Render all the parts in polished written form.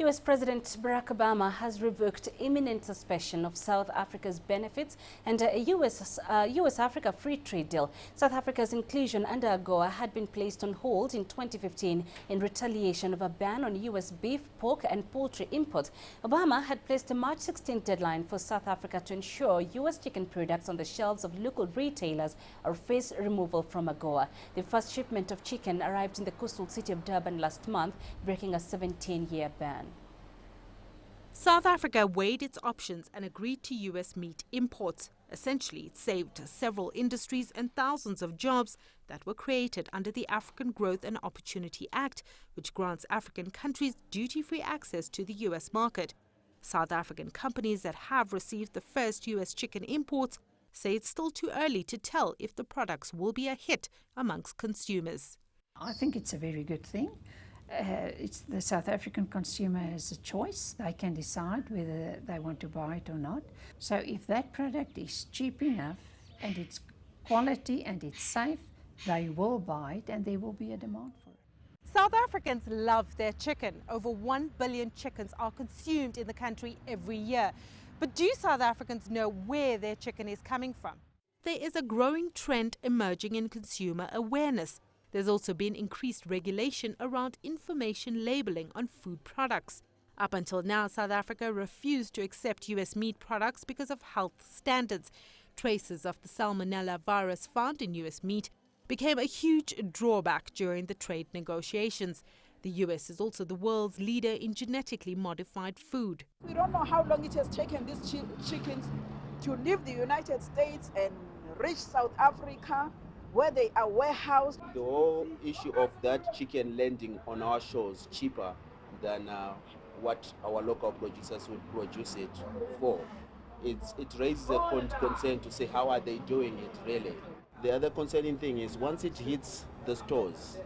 U.S. President Barack Obama has revoked imminent suspension of South Africa's benefits and a U.S. Africa free trade deal. South Africa's inclusion under AGOA had been placed on hold in 2015 in retaliation of a ban on U.S. beef, pork and poultry imports. Obama had placed a March 16 deadline for South Africa to ensure U.S. chicken products on the shelves of local retailers or face removal from AGOA. The first shipment of chicken arrived in the coastal city of Durban last month, breaking a 17-year ban. South Africa weighed its options and agreed to U.S. meat imports. Essentially, it saved several industries and thousands of jobs that were created under the African Growth and Opportunity Act, which grants African countries duty-free access to the U.S. market. South African companies that have received the first U.S. chicken imports say it's still too early to tell if the products will be a hit amongst consumers. I think it's a very good thing. The South African consumer has a choice. They can decide whether they want to buy it or not. So if that product is cheap enough and it's quality and it's safe, they will buy it and there will be a demand for it. South Africans love their chicken. Over 1 billion chickens are consumed in the country every year. But do South Africans know where their chicken is coming from? There is a growing trend emerging in consumer awareness. There's also been increased regulation around information labeling on food products. Up until now, South Africa refused to accept U.S. meat products because of health standards. Traces of the salmonella virus found in U.S. meat became a huge drawback during the trade negotiations. The U.S. is also the world's leader in genetically modified food. We don't know how long it has taken these chickens to leave the United States and reach South Africa, where they are warehoused. The whole issue of that chicken landing on our shores cheaper than what our local producers would produce it for. It raises a concern to say how are they doing it really. The other concerning thing is once it hits the stores,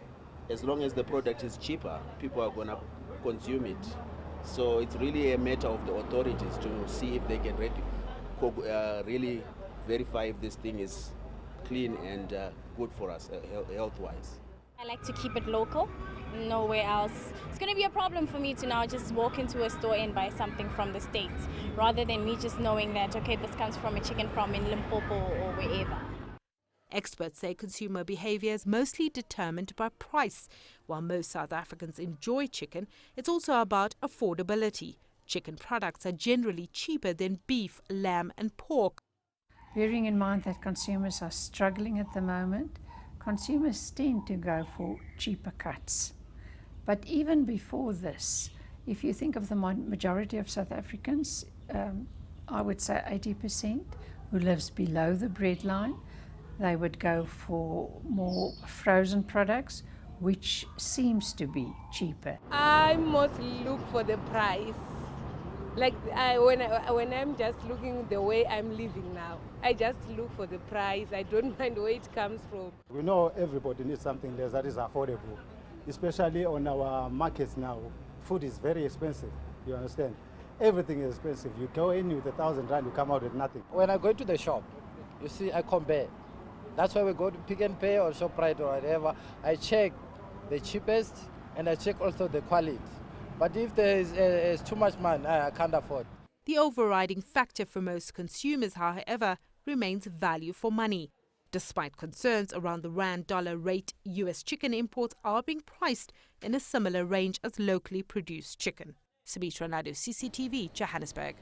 as long as the product is cheaper, people are going to consume it. So it's really a matter of the authorities to see if they can really verify if this thing is clean and good for us health-wise. I like to keep it local, nowhere else. It's going to be a problem for me to now just walk into a store and buy something from the States, rather than me just knowing that, okay, this comes from a chicken farm in Limpopo or wherever. Experts say consumer behavior is mostly determined by price. While most South Africans enjoy chicken, it's also about affordability. Chicken products are generally cheaper than beef, lamb and pork. Bearing in mind that consumers are struggling at the moment, consumers tend to go for cheaper cuts. But even before this, if you think of the majority of South Africans, I would say 80% who lives below the breadline, they would go for more frozen products, which seems to be cheaper. I mostly look for the price. Like when I'm just looking the way I'm living now, I just look for the price. I don't mind where it comes from. We know everybody needs something less that is affordable, especially on our markets now. Food is very expensive, you understand? Everything is expensive. You go in with 1,000 rand, you come out with nothing. When I go to the shop, you see, I compare. That's why we go to Pick and Pay or ShopRite or whatever. I check the cheapest and I check also the quality. But if there is too much money, I can't afford. The overriding factor for most consumers, however, remains value for money. Despite concerns around the rand-dollar rate, U.S. chicken imports are being priced in a similar range as locally produced chicken. Sabitra Nadu, CCTV, Johannesburg.